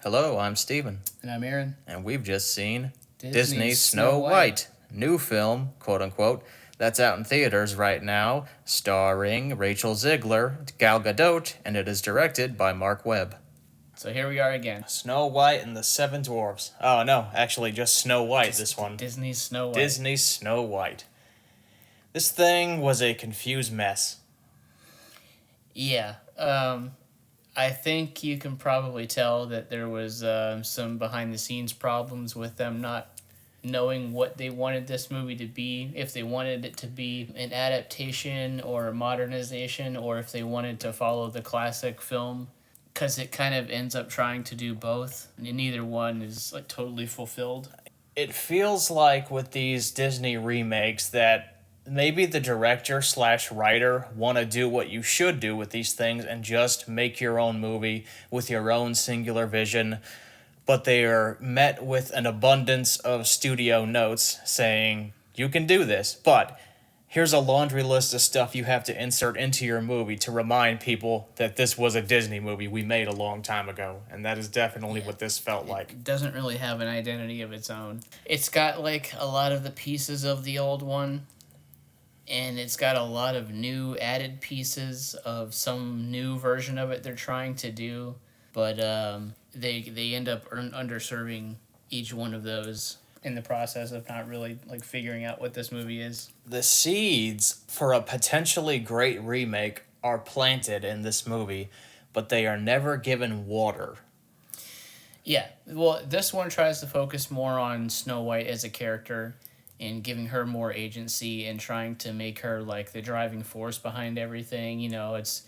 Hello, I'm Steven, And I'm Aaron. and we've just seen Disney's Snow White, new film, quote unquote, that's out in theaters right now, starring Rachel Zegler, Gal Gadot, and it is directed by Mark Webb. So here we are again. Snow White and the Seven Dwarfs. Oh, no, actually just Snow White, this one. Disney's Snow White. Disney's Snow White. This thing was a confused mess. Yeah. I think you can probably tell that there was some behind-the-scenes problems with them not knowing what they wanted this movie to be, if they wanted it to be an adaptation or a modernization, or if they wanted to follow the classic film, because it kind of ends up trying to do both, and neither one is like totally fulfilled. It feels like with these Disney remakes that maybe the director slash writer want to do what you should do with these things and just make your own movie with your own singular vision, but they are met with an abundance of studio notes saying, you can do this, but here's a laundry list of stuff you have to insert into your movie to remind people that this was a Disney movie we made a long time ago. And that is definitely what this felt like. It doesn't really have an identity of its own. It's got like a lot of the pieces of the old one, and it's got a lot of new added pieces of some new version of it they're trying to do, but they end up underserving each one of those in the process of not really like figuring out what this movie is. The seeds for a potentially great remake are planted in this movie, but they are never given water. Yeah, well, this one tries to focus more on Snow White as a character and giving her more agency and trying to make her like the driving force behind everything. You know, it's,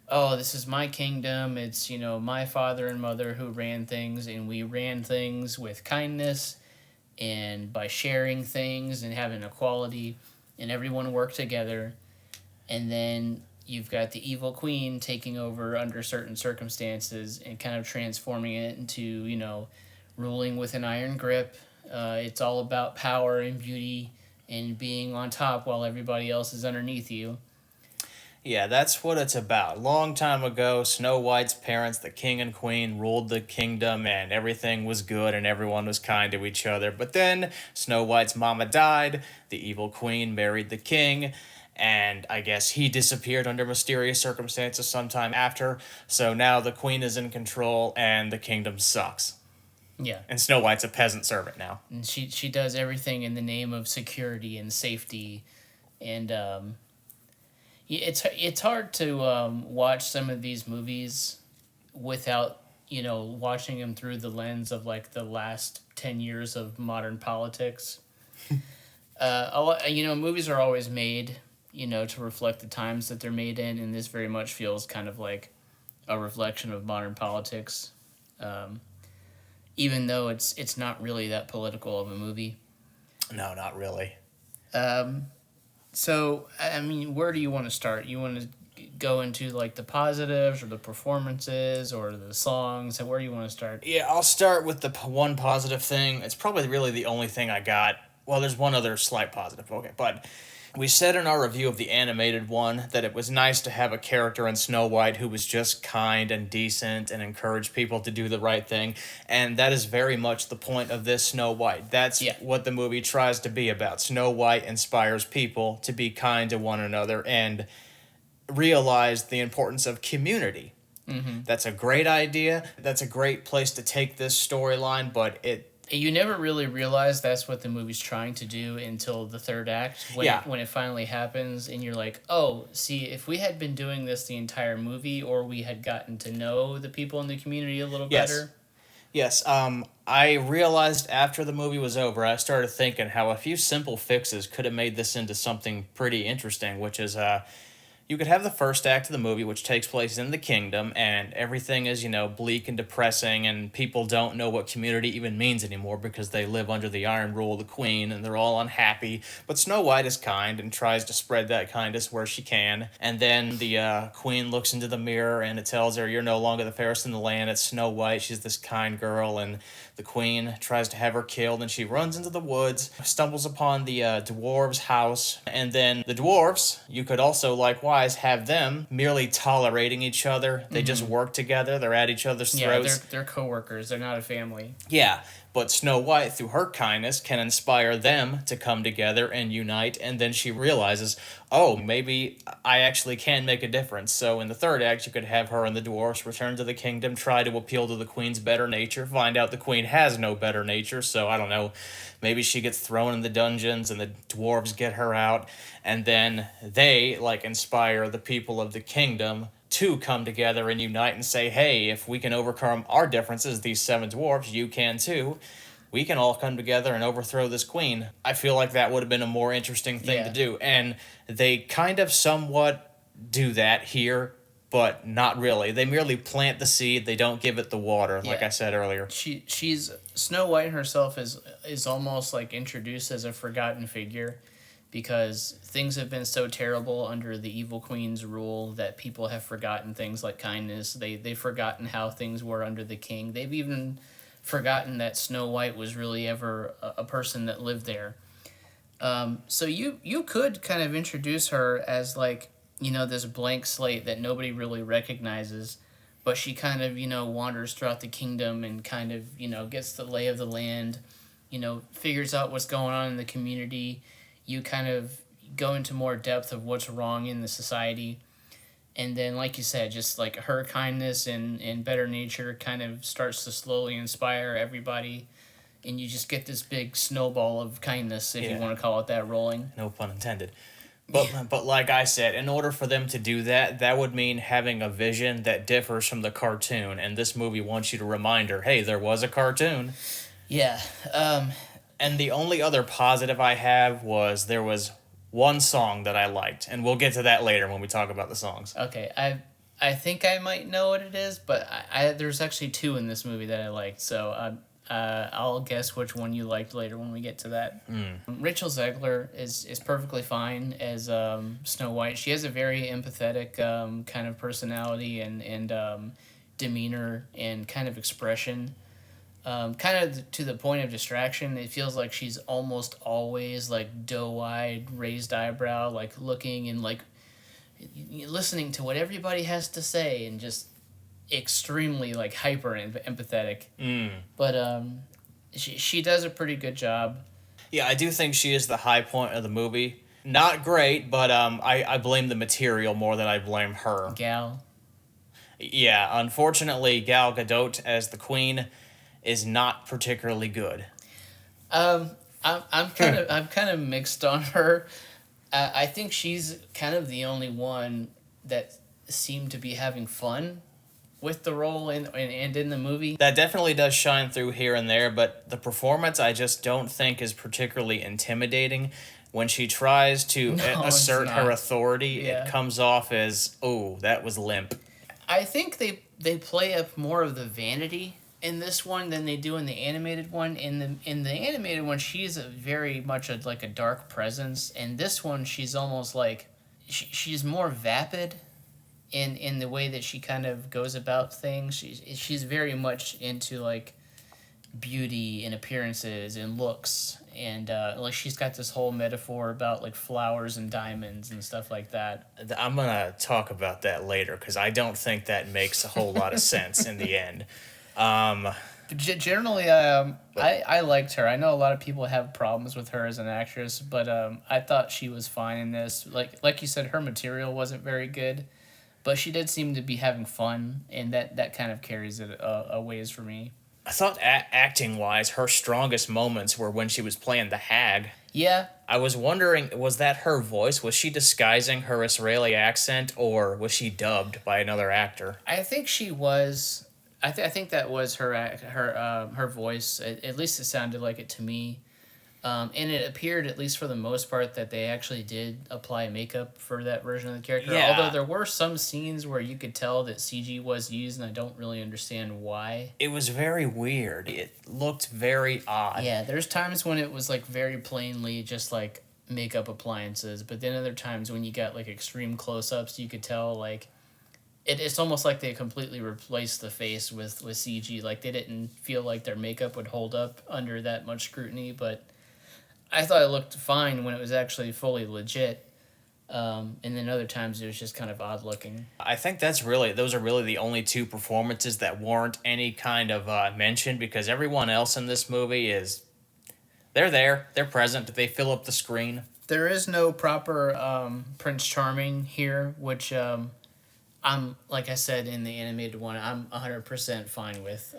oh, this is my kingdom. It's, you know, my father and mother who ran things, and we ran things with kindness and by sharing things and having equality, and everyone worked together. And then you've got the evil queen taking over under certain circumstances and kind of transforming it into, you know, ruling with an iron grip. It's all about power and beauty and being on top while everybody else is underneath you. Yeah, that's what it's about. Long time ago, Snow White's parents, the king and queen, ruled the kingdom and everything was good and everyone was kind to each other. But then Snow White's mama died, the evil queen married the king, and I guess he disappeared under mysterious circumstances sometime after. So now the queen is in control and the kingdom sucks. Yeah. And Snow White's a peasant servant now. And she does everything in the name of security and safety. And it's hard to watch some of these movies without, you know, watching them through the lens of like the last 10 years of modern politics. You know, movies are always made, you know, to reflect the times that they're made in, and this very much feels kind of like a reflection of modern politics. Even though it's not really that political of a movie. No, not really. So, I mean, where do you want to start? You want to go into, like, the positives or the performances or the songs? Where do you want to start? Yeah, I'll start with the one positive thing. It's probably really the only thing I got. Well, there's one other slight positive, okay, but we said in our review of the animated one that it was nice to have a character in Snow White who was just kind and decent and encouraged people to do the right thing, and that is very much the point of this Snow White. That's what the movie tries to be about. Snow White inspires people to be kind to one another and realize the importance of community. Mm-hmm. That's a great idea. That's a great place to take this storyline, but you never really realize that's what the movie's trying to do until the third act, when it finally happens, and you're like, oh, see, if we had been doing this the entire movie, or we had gotten to know the people in the community a little better. Yes, I realized after the movie was over, I started thinking how a few simple fixes could have made this into something pretty interesting, which is, you could have the first act of the movie, which takes place in the kingdom, and everything is, you know, bleak and depressing, and people don't know what community even means anymore because they live under the iron rule of the queen, and they're all unhappy. But Snow White is kind and tries to spread that kindness where she can. And then the queen looks into the mirror, and it tells her, you're no longer the fairest in the land. It's Snow White. She's this kind girl, and the queen tries to have her killed, and she runs into the woods, stumbles upon the dwarves' house, and then the dwarves, you could also likewise Wise have them merely tolerating each other. They just work together. They're at each other's Yeah, throats. they're coworkers. They're not a family. Yeah, but Snow White, through her kindness, can inspire them to come together and unite, and then she realizes, oh, maybe I actually can make a difference. So in the third act, you could have her and the dwarfs return to the kingdom, try to appeal to the queen's better nature, find out the queen has no better nature, so I don't know, maybe she gets thrown in the dungeons and the dwarves get her out, and then they, like, inspire the people of the kingdom to come together and unite and say, hey, if we can overcome our differences, these seven dwarfs, you can too. We can all come together and overthrow this queen. I feel like that would have been a more interesting thing to do. And they kind of somewhat do that here, but not really. They merely plant the seed. They don't give it the water, like I said earlier. She's Snow White herself is almost like introduced as a forgotten figure, because things have been so terrible under the evil queen's rule that people have forgotten things like kindness. They've forgotten how things were under the king. They've even forgotten that Snow White was really ever a person that lived there. So you could kind of introduce her as, like, you know, this blank slate that nobody really recognizes, but she kind of, you know, wanders throughout the kingdom and kind of, you know, gets the lay of the land, you know, figures out what's going on in the community. You kind of go into more depth of what's wrong in the society. And then, like you said, just like her kindness and better nature kind of starts to slowly inspire everybody. And you just get this big snowball of kindness, if you want to call it that, rolling. No pun intended. But like I said, in order for them to do that, that would mean having a vision that differs from the cartoon. And this movie wants you to remind her, hey, there was a cartoon. Yeah. And the only other positive I have was there was one song that I liked, and we'll get to that later when we talk about the songs. Okay, I think I might know what it is, but I there's actually two in this movie that I liked, so I'll guess which one you liked later when we get to that. Rachel Zegler is perfectly fine as Snow White. She has a very empathetic kind of personality and demeanor and kind of expression. Kind of to the point of distraction. It feels like she's almost always like doe-eyed, raised eyebrow, like looking and like listening to what everybody has to say, and just extremely like hyper empathetic. But she does a pretty good job. Yeah, I do think she is the high point of the movie. Not great, but I blame the material more than I blame her. Gal. Yeah, unfortunately, Gal Gadot as the queen is not particularly good. I'm kind of mixed on her. I think she's kind of the only one that seemed to be having fun with the role and in the movie. That definitely does shine through here and there, but the performance I just don't think is particularly intimidating. When she tries to assert her authority, it comes off as, oh, that was limp. I think they play up more of the vanity in this one than they do in the animated one. In the animated one, she's very much like a dark presence. In this one, she's almost like she's more vapid in the way that she kind of goes about things. She's very much into like beauty and appearances and looks, and like she's got this whole metaphor about like flowers and diamonds and stuff like that. I'm gonna talk about that later because I don't think that makes a whole lot of sense in the end. Generally, I liked her. I know a lot of people have problems with her as an actress, but I thought she was fine in this. Like you said, her material wasn't very good, but she did seem to be having fun, and that kind of carries it a ways for me. I thought acting-wise, her strongest moments were when she was playing the hag. Yeah. I was wondering, was that her voice? Was she disguising her Israeli accent, or was she dubbed by another actor? I think she was. I think that was her voice. At least it sounded like it to me. And it appeared, at least for the most part, that they actually did apply makeup for that version of the character. Yeah. Although there were some scenes where you could tell that CG was used, and I don't really understand why. It was very weird. It looked very odd. Yeah, there's times when it was like very plainly just like makeup appliances, but then other times when you got like extreme close-ups, you could tell like it's almost like they completely replaced the face with CG. Like they didn't feel like their makeup would hold up under that much scrutiny, but I thought it looked fine when it was actually fully legit. And then other times it was just kind of odd looking. I think those are really the only two performances that warrant any kind of mention, because everyone else in this movie they're present, they fill up the screen. There is no proper Prince Charming here, which I'm, like I said in the animated one, I'm 100% fine with.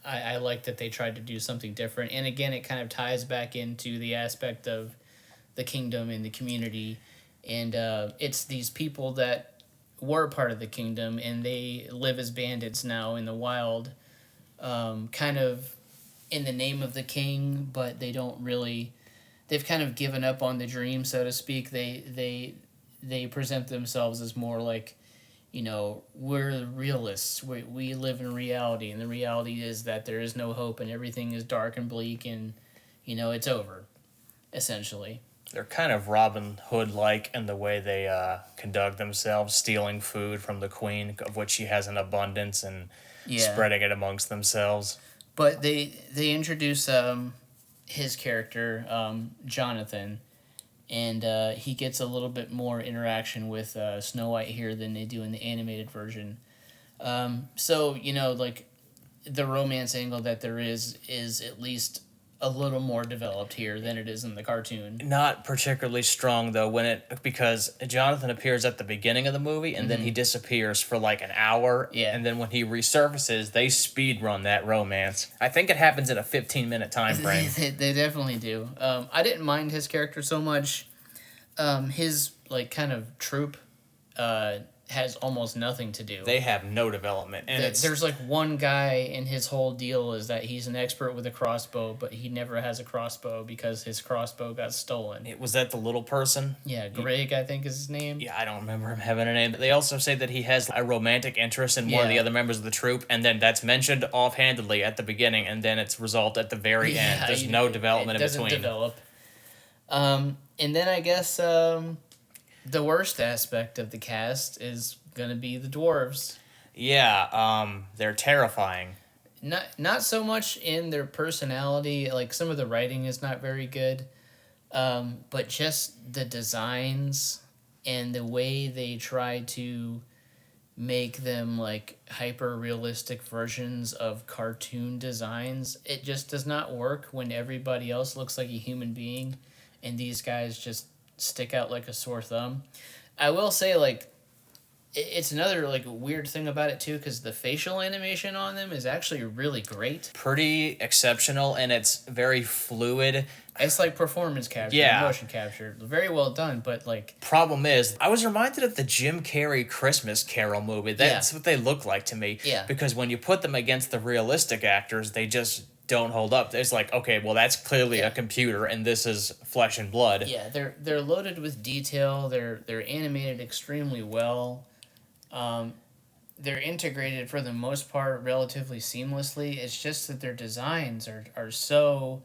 I like that they tried to do something different. And again, it kind of ties back into the aspect of the kingdom and the community. And it's these people that were part of the kingdom and they live as bandits now in the wild, kind of in the name of the king, but they don't really. They've kind of given up on the dream, so to speak. They present themselves as more like, we're the realists. We live in reality, and the reality is that there is no hope, and everything is dark and bleak, and it's over, essentially. They're kind of Robin Hood-like in the way they conduct themselves, stealing food from the queen, of which she has an abundance, and spreading it amongst themselves. But they introduce his character, Jonathan, and he gets a little bit more interaction with Snow White here than they do in the animated version. So, like, the romance angle that there is at least a little more developed here than it is in the cartoon. Not particularly strong though, because Jonathan appears at the beginning of the movie and then he disappears for like an hour. Yeah. And then when he resurfaces, they speed run that romance. I think it happens in a 15-minute time frame. They definitely do. I didn't mind his character so much. His like kind of troop has almost nothing to do. They have no development. And there's like one guy, and his whole deal is that he's an expert with a crossbow, but he never has a crossbow because his crossbow got stolen. Was that the little person? Yeah, Greg, I think is his name. Yeah, I don't remember him having a name. They also say that he has a romantic interest in one of the other members of the troop, and then that's mentioned offhandedly at the beginning, and then it's resolved at the very end. There's no development in between. It doesn't develop. And then I guess the worst aspect of the cast is gonna be the dwarves. Yeah, they're terrifying. Not so much in their personality, like some of the writing is not very good, but just the designs and the way they try to make them like hyper realistic versions of cartoon designs. It just does not work when everybody else looks like a human being and these guys just stick out like a sore thumb. I will say, like, it's another like weird thing about it too, because the facial animation on them is actually really great. Pretty exceptional, and it's very fluid. It's like performance capture, motion capture, very well done. But like, problem is, I was reminded of the Jim Carrey Christmas Carol movie. That's what they look like to me. Yeah. Because when you put them against the realistic actors, they just don't hold up. It's like, okay, well, that's clearly a computer, and this is flesh and blood. Yeah, they're loaded with detail. They're animated extremely well. They're integrated for the most part relatively seamlessly. It's just that their designs are so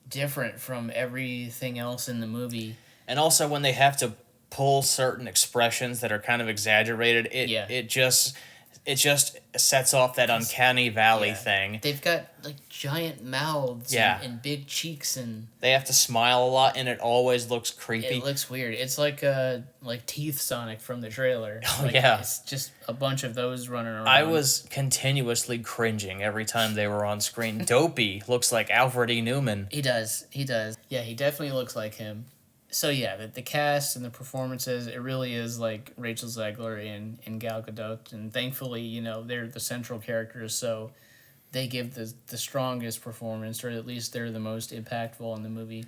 different from everything else in the movie. And also when they have to pull certain expressions that are kind of exaggerated, it just sets off that uncanny valley thing. They've got like giant mouths and big cheeks, and they have to smile a lot, and it always looks creepy. It looks weird. It's like Teeth Sonic from the trailer. Oh, yeah. It's just a bunch of those running around. I was continuously cringing every time they were on screen. Dopey looks like Alfred E. Newman. He does. Yeah, he definitely looks like him. So yeah, the cast and the performances, it really is like Rachel Zegler and Gal Gadot, and thankfully, they're the central characters, so they give the strongest performance, or at least they're the most impactful in the movie.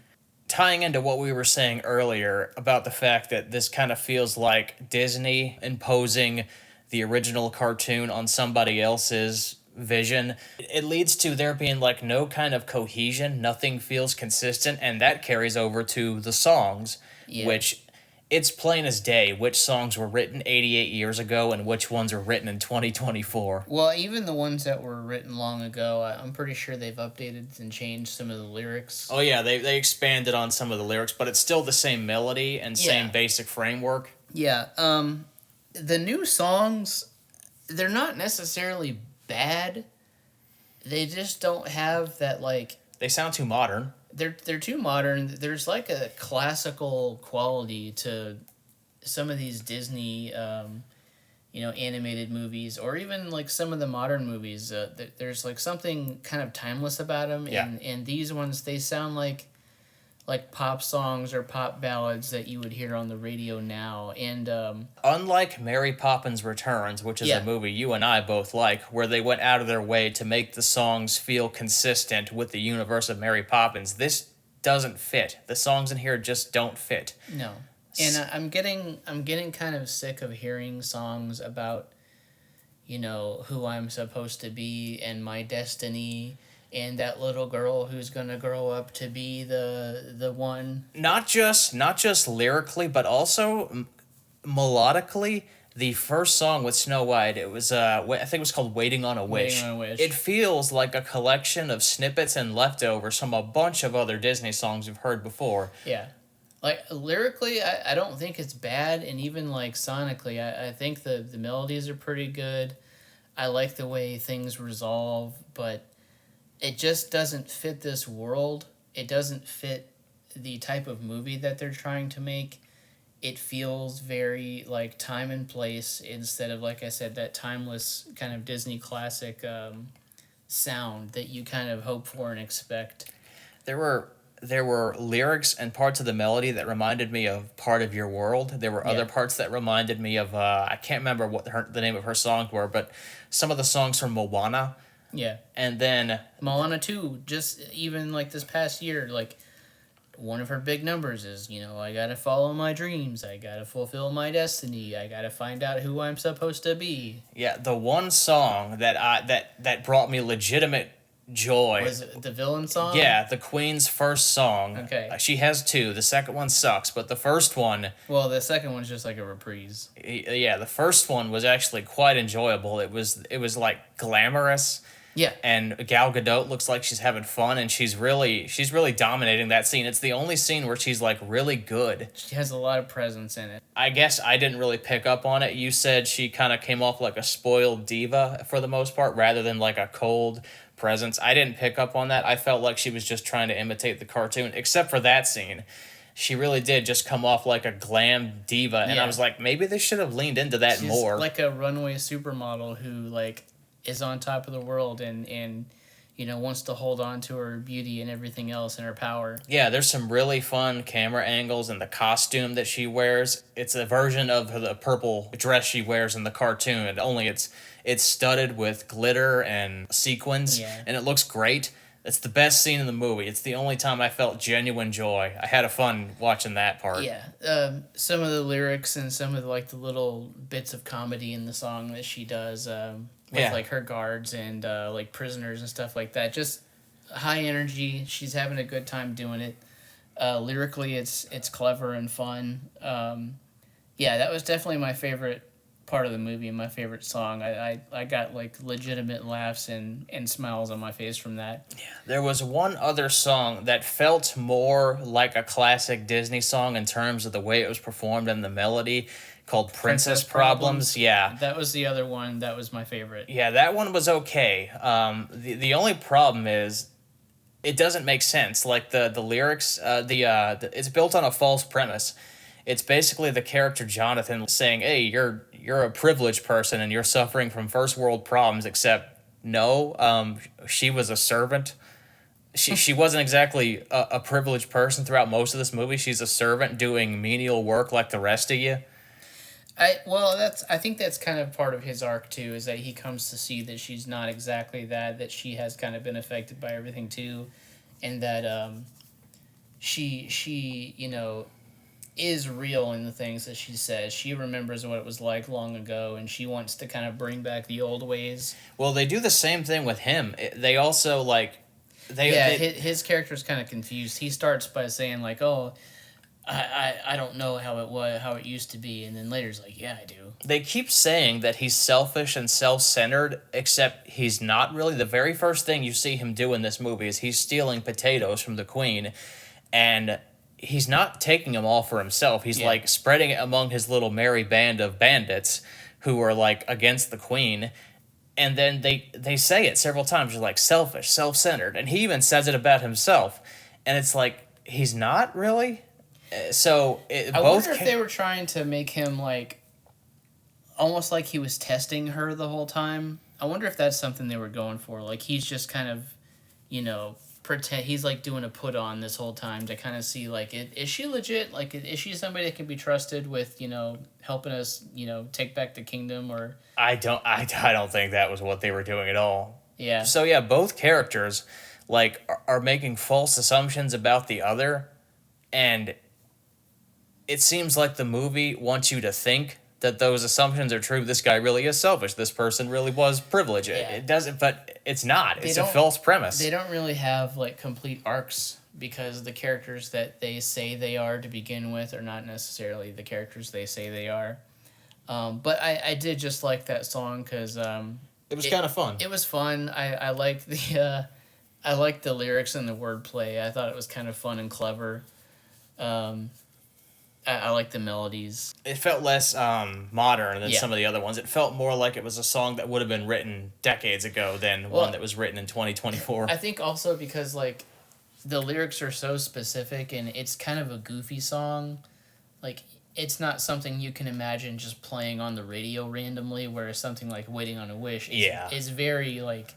Tying into what we were saying earlier about the fact that this kind of feels like Disney imposing the original cartoon on somebody else's vision, it leads to there being like no kind of cohesion. Nothing feels consistent, and that carries over to the songs, which it's plain as day which songs were written 88 years ago and which ones were written in 2024. Well, even the ones that were written long ago, I'm pretty sure they've updated and changed some of the lyrics. Oh yeah, they expanded on some of the lyrics, but it's still the same melody and same basic framework. Yeah, the new songs, they're not necessarily bad. They just don't have that, like... They sound too modern. They're too modern. There's like a classical quality to some of these Disney, animated movies, or even like some of the modern movies, there's like something kind of timeless about them. Yeah. And these ones, they sound like pop songs or pop ballads that you would hear on the radio now. And Unlike Mary Poppins Returns, which is Yeah. a movie you and I both like, where they went out of their way to make the songs feel consistent with the universe of Mary Poppins, this doesn't fit. The songs in here just don't fit. no. And I'm getting kind of sick of hearing songs about, who I'm supposed to be and my destiny, and that little girl who's gonna grow up to be the one. Not just lyrically, but also melodically. The first song with Snow White, it was I think it was called "Waiting on a Wish." Waiting on a Wish. It feels like a collection of snippets and leftovers from a bunch of other Disney songs you've heard before. Yeah. Like lyrically, I don't think it's bad, and even like sonically, I think the melodies are pretty good. I like the way things resolve, but it just doesn't fit this world. It doesn't fit the type of movie that they're trying to make. It feels very like time and place instead of, like I said, that timeless kind of Disney classic sound that you kind of hope for and expect. There were lyrics and parts of the melody that reminded me of Part of Your World. There were other Yeah. parts that reminded me of I can't remember what the name of her songs were, but some of the songs from Moana. Yeah. And then Moana 2, just even like this past year, like one of her big numbers is, I gotta follow my dreams, I gotta fulfill my destiny, I gotta find out who I'm supposed to be. yeah, the one song that brought me legitimate joy. Was it the villain song? Yeah, the Queen's first song. Okay. She has two. The second one sucks, but the first one, Well, the second one's just like a reprise. yeah, the first one was actually quite enjoyable. It was like glamorous. Yeah. And Gal Gadot looks like she's having fun, and she's really dominating that scene. It's the only scene where she's like really good. She has a lot of presence in it. I guess I didn't really pick up on it. You said she kind of came off like a spoiled diva for the most part, rather than like a cold presence. I didn't pick up on that. I felt like she was just trying to imitate the cartoon, except for that scene. She really did just come off like a glam diva, and Yeah. I was like, maybe they should have leaned into that She's more. like a runway supermodel who like is on top of the world and wants to hold on to her beauty and everything else and her power. Yeah, there's some really fun camera angles and the costume that she wears. It's a version of the purple dress she wears in the cartoon, and only it's studded with glitter and sequins, Yeah. and it looks great. It's the best scene in the movie. It's the only time I felt genuine joy. I had a fun watching that part. Yeah, some of the lyrics and some of the little bits of comedy in the song that she does with Yeah. like her guards and like prisoners and stuff like that. Just high energy. She's having a good time doing it. Lyrically, it's clever and fun. Yeah, that was definitely my favorite part of the movie and my favorite song. I got like legitimate laughs and smiles on my face from that. There was one other song that felt more like a classic Disney song in terms of the way it was performed and the melody, called Princess Problems. Yeah. That was the other one that was my favorite. Yeah, that one was okay. The only problem is it doesn't make sense. Like the lyrics, it's built on a false premise. It's basically the character Jonathan saying, "Hey, you're a privileged person and you're suffering from first world problems." Except no, she was a servant. She wasn't exactly a privileged person throughout most of this movie. She's a servant doing menial work like the rest of you. I think that's kind of part of his arc too, is that he comes to see that she's not exactly that she has kind of been affected by everything too, and that she is real in the things that she says. She remembers what it was like long ago, and she wants to kind of bring back the old ways. Well, they do the same thing with him. They also like His character's kind of confused. He starts by saying like, "Oh, I don't know how it used to be," and then later he's like, "Yeah, I do." they keep saying that he's selfish and self-centered, except he's not really. The very first thing you see him do in this movie is he's stealing potatoes from the queen, and he's not taking them all for himself. He's Yeah. like spreading it among his little merry band of bandits who are like against the queen. And then they say it several times. You're like, selfish, self-centered, and he even says it about himself. And it's like, he's not really. So I both wonder if they were trying to make him like almost like he was testing her the whole time. I wonder if that's something they were going for. Like he's just kind of, pretend he's like doing a put on this whole time to kind of see like is she legit? Like is she somebody that can be trusted with helping us take back the kingdom or I don't think that was what they were doing at all. yeah So yeah, both characters like are making false assumptions about the other, and it seems like the movie wants you to think that those assumptions are true. This guy really is selfish. This person really was privileged. Yeah. It doesn't, but it's not. They It's a don't- false premise. they don't really have like complete arcs because the characters that they say they are to begin with are not necessarily the characters they say they are. But I did just like that song because It was kind of fun. it was fun. I liked I liked the lyrics and the wordplay. I thought it was kind of fun and clever. I like the melodies. It felt less modern than Yeah. some of the other ones. It felt more like it was a song that would have been written decades ago than Well, one that was written in 2024. I think also because like the lyrics are so specific and it's kind of a goofy song. Like it's not something you can imagine just playing on the radio randomly, whereas something like "Waiting on a Wish" is very like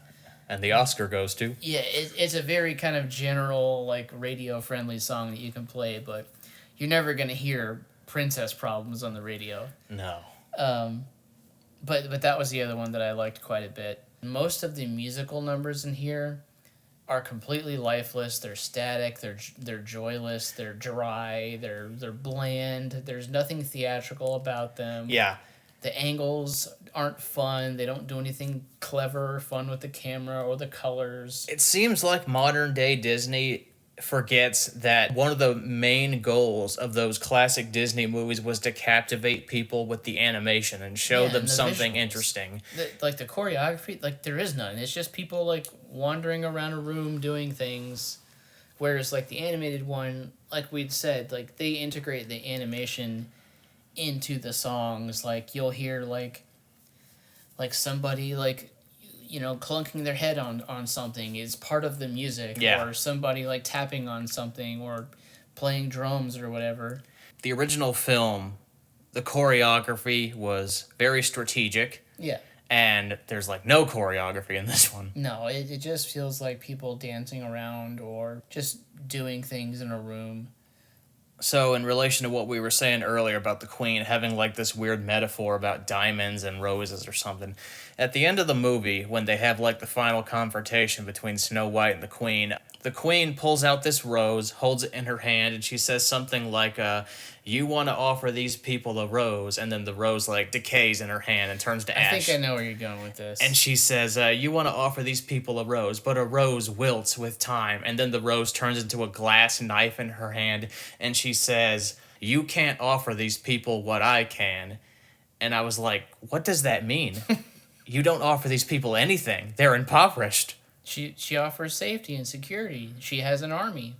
And the Oscar goes to. it's a very kind of general like radio friendly song that you can play, but you're never gonna hear "Princess Problems" on the radio. No. But that was the other one that I liked quite a bit. Most of the musical numbers in here are completely lifeless. They're static. They're joyless. They're dry. They're bland. There's nothing theatrical about them. Yeah. The angles aren't fun. They don't do anything clever or fun with the camera or the colors. It seems like modern day Disney forgets that one of the main goals of those classic Disney movies was to captivate people with the animation and show Yeah, them and the something visuals. interesting. Like the choreography, like there is none. It's just people like wandering around a room doing things. Whereas like the animated one, like we'd said, like they integrate the animation into the songs. Like you'll hear like somebody like clunking their head on something is part of the music. Yeah. Or somebody like tapping on something or playing drums or whatever. The original film, the choreography was very strategic, Yeah. and there's like no choreography in this one. No, it just feels like people dancing around or just doing things in a room. So, in relation to what we were saying earlier about the Queen having like this weird metaphor about diamonds and roses or something, at the end of the movie, when they have like the final confrontation between Snow White and the Queen pulls out this rose, holds it in her hand, and she says something like, "You want to offer these people a rose," and then the rose like decays in her hand and turns to ash. I think I know where you're going with this. And she says, "You want to offer these people a rose, but a rose wilts with time." And then the rose turns into a glass knife in her hand, and she says, "You can't offer these people what I can." And I was like, what does that mean? You don't offer these people anything. They're impoverished. She offers safety and security. She has an army.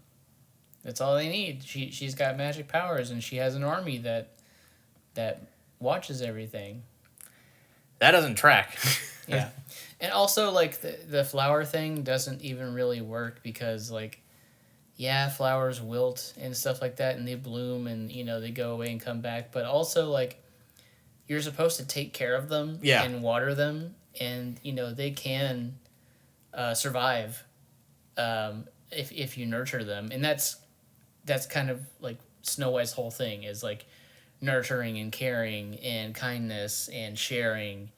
That's all they need. She's got magic powers and she has an army that watches everything. That doesn't track. Yeah. And also like the flower thing doesn't even really work because like yeah, flowers wilt and stuff like that and they bloom and they go away and come back, but also like you're supposed to take care of them Yeah. and water them and they can survive if you nurture them, and that's kind of like Snow White's whole thing is like nurturing and caring and kindness and sharing.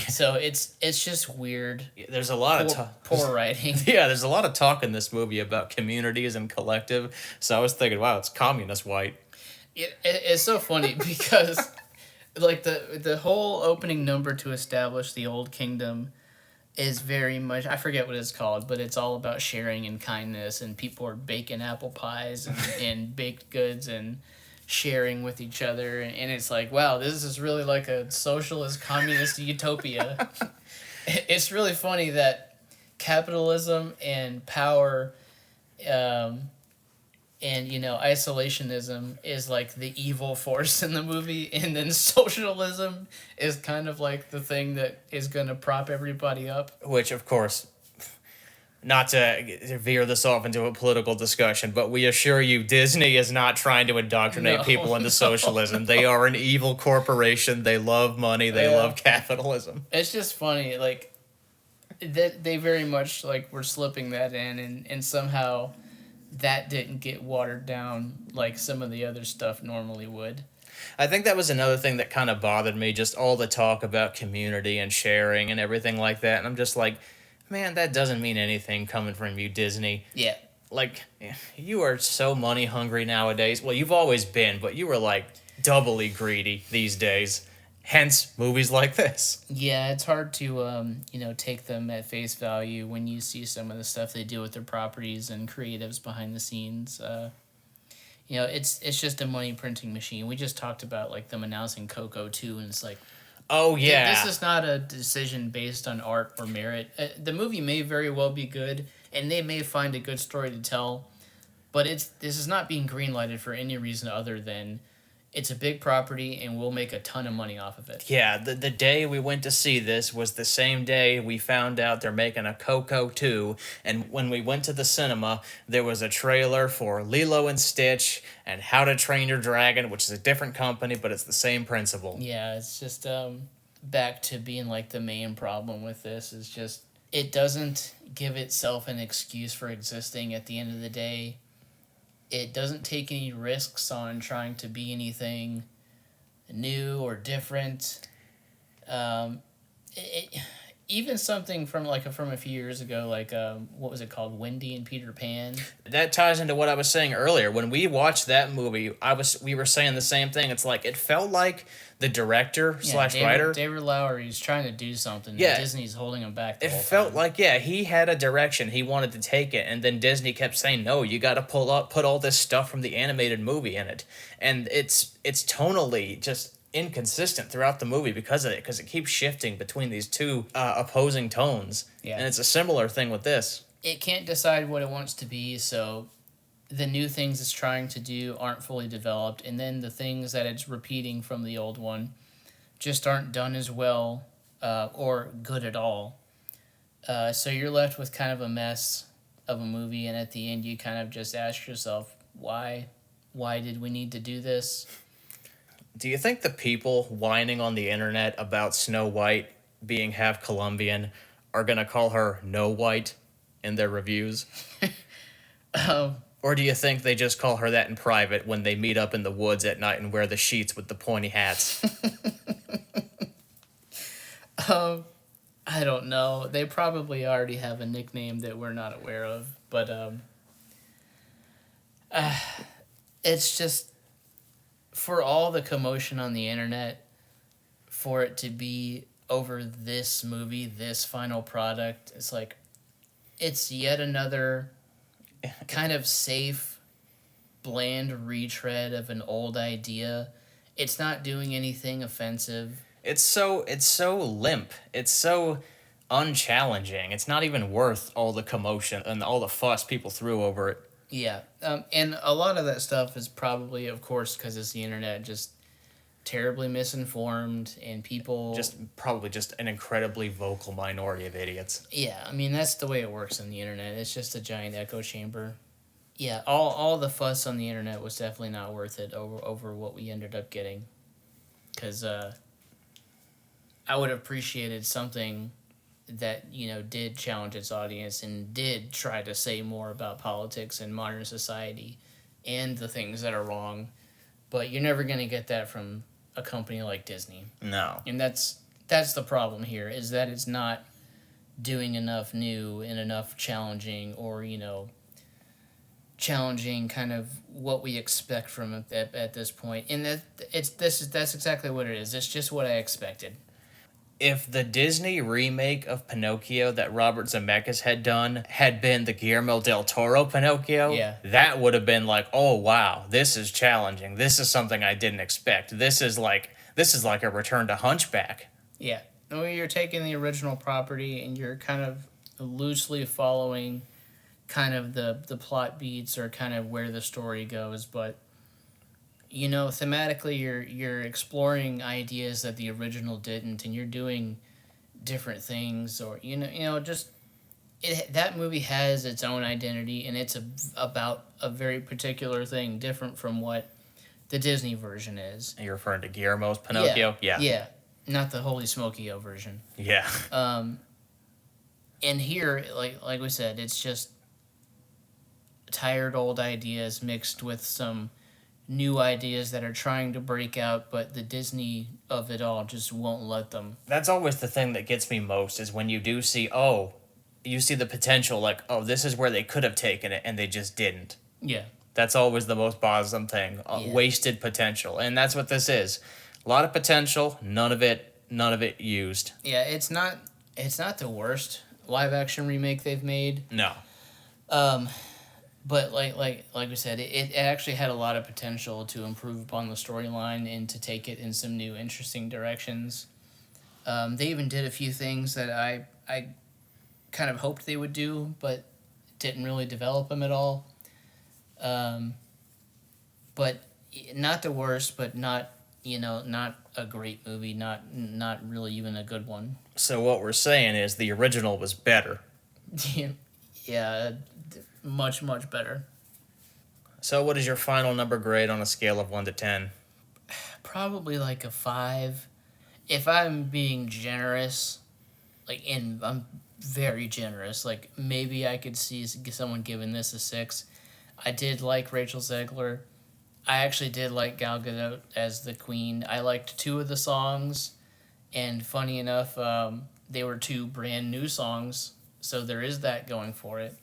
So it's just weird. There's a lot of talk. Poor writing. Yeah, there's a lot of talk in this movie about communities and collective. So I was thinking, wow, it's communist white. It's so funny because like the whole opening number to establish the Old Kingdom is very much, I forget what it's called, but it's all about sharing and kindness, and people are baking apple pies and baked goods and sharing with each other, and it's like, wow, this is really like a socialist communist utopia. It's really funny that capitalism and power and isolationism is like the evil force in the movie, and then socialism is kind of like the thing that is going to prop everybody up. Which, of course, not to veer this off into a political discussion, but we assure you Disney is not trying to indoctrinate No, people into no, socialism. no. They are an evil corporation. They love money. They Yeah. love capitalism. It's just funny, like that they very much like were slipping that in, and somehow that didn't get watered down like some of the other stuff normally would. I think that was another thing that kind of bothered me, just all the talk about community and sharing and everything like that. And I'm just like, man, that doesn't mean anything coming from you, Disney. Yeah. Like, you are so money hungry nowadays. Well, you've always been, but you were like doubly greedy these days. Hence, movies like this. Yeah, it's hard to take them at face value when you see some of the stuff they do with their properties and creatives behind the scenes. It's just a money printing machine. We just talked about like them announcing Coco 2, and it's like Oh, yeah. this is not a decision based on art or merit. The movie may very well be good, and they may find a good story to tell, but this is not being greenlighted for any reason other than it's a big property and we'll make a ton of money off of it. Yeah, the day we went to see this was the same day we found out they're making a Coco 2, and when we went to the cinema, there was a trailer for Lilo and Stitch and How to Train Your Dragon, which is a different company, but it's the same principle. Yeah, it's just back to being like the main problem with this is just it doesn't give itself an excuse for existing at the end of the day. It doesn't take any risks on trying to be anything new or different. Even something from from a few years ago, like what was it called, Wendy and Peter Pan. That ties into what I was saying earlier. When we watched that movie, we were saying the same thing. It's like it felt like the director slash writer. David Lowery's trying to do something. Yeah. And Disney's holding him back. The It whole felt time. like, yeah, he had a direction. He wanted to take it, and then Disney kept saying, "No, you got to put all this stuff from the animated movie in it." And it's tonally just inconsistent throughout the movie because of it, because it keeps shifting between these two opposing tones. Yeah. And it's a similar thing with this. It can't decide what it wants to be, so the new things it's trying to do aren't fully developed, and then the things that it's repeating from the old one just aren't done as well or good at all. So you're left with kind of a mess of a movie, and at the end you kind of just ask yourself, why did we need to do this? Do you think the people whining on the internet about Snow White being half Colombian are going to call her No White in their reviews? Or do you think they just call her that in private when they meet up in the woods at night and wear the sheets with the pointy hats? I don't know. They probably already have a nickname that we're not aware of, but it's just for all the commotion on the internet, for it to be over this movie, this final product, it's like it's yet another kind of safe, bland retread of an old idea. It's not doing anything offensive. It's so limp. It's so unchallenging. It's not even worth all the commotion and all the fuss people threw over it. Yeah, and a lot of that stuff is probably, of course, because it's the internet, just terribly misinformed, and people Probably just an incredibly vocal minority of idiots. Yeah, I mean that's the way it works on the internet. It's just a giant echo chamber. Yeah, all the fuss on the internet was definitely not worth it over what we ended up getting, because I would have appreciated something that did challenge its audience and did try to say more about politics and modern society and the things that are wrong, but you're never going to get that from a company like Disney. No. And that's the problem here, is that it's not doing enough new and enough challenging, or challenging kind of what we expect from it at this point. And that's exactly what it is. It's just what I expected. If the Disney remake of Pinocchio that Robert Zemeckis had done had been the Guillermo del Toro Pinocchio, Yeah. that would have been like, oh wow, this is challenging. This is something I didn't expect. This is like a return to Hunchback. Yeah. Well, you're taking the original property and you're kind of loosely following kind of the plot beats or kind of where the story goes, but thematically you're exploring ideas that the original didn't, and you're doing different things, or just that movie has its own identity, and it's about a very particular thing, different from what the Disney version is. You're referring to Guillermo's Pinocchio? Yeah, yeah, not the Holy Smokey-O version. Yeah. And here, like we said, it's just tired old ideas mixed with some new ideas that are trying to break out, but the Disney of it all just won't let them. That's always the thing that gets me most is when you do see, oh, you see the potential, like, oh, this is where they could have taken it and they just didn't. Yeah. That's always the most bothersome thing. Yeah. Wasted potential. And that's what this is. A lot of potential, none of it used. Yeah, it's not the worst live action remake they've made. No. But like we said, it actually had a lot of potential to improve upon the storyline and to take it in some new interesting directions. They even did a few things that I kind of hoped they would do, but didn't really develop them at all. But not the worst, but not not a great movie, not really even a good one. So what we're saying is the original was better. Yeah, much better. So what is your final number grade on a scale of 1 to 10? Probably like a 5. If I'm being generous, and I'm very generous, maybe I could see someone giving this a 6. I did like Rachel Zegler. I actually did like Gal Gadot as the queen. I liked 2 of the songs, and funny enough, they were 2 brand new songs, so there is that going for it.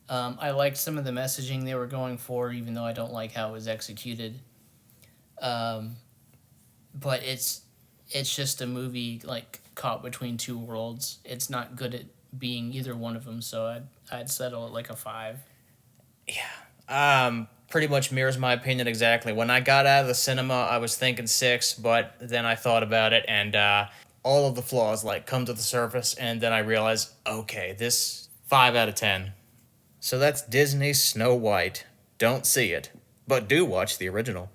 I liked some of the messaging they were going for, even though I don't like how it was executed. But it's just a movie caught between 2 worlds. It's not good at being either one of them, so I'd settle at a 5. Yeah. Pretty much mirrors my opinion exactly. When I got out of the cinema, I was thinking 6, but then I thought about it, and all of the flaws come to the surface, and then I realized, okay, this 5 out of 10. So that's Disney's Snow White. Don't see it, but do watch the original.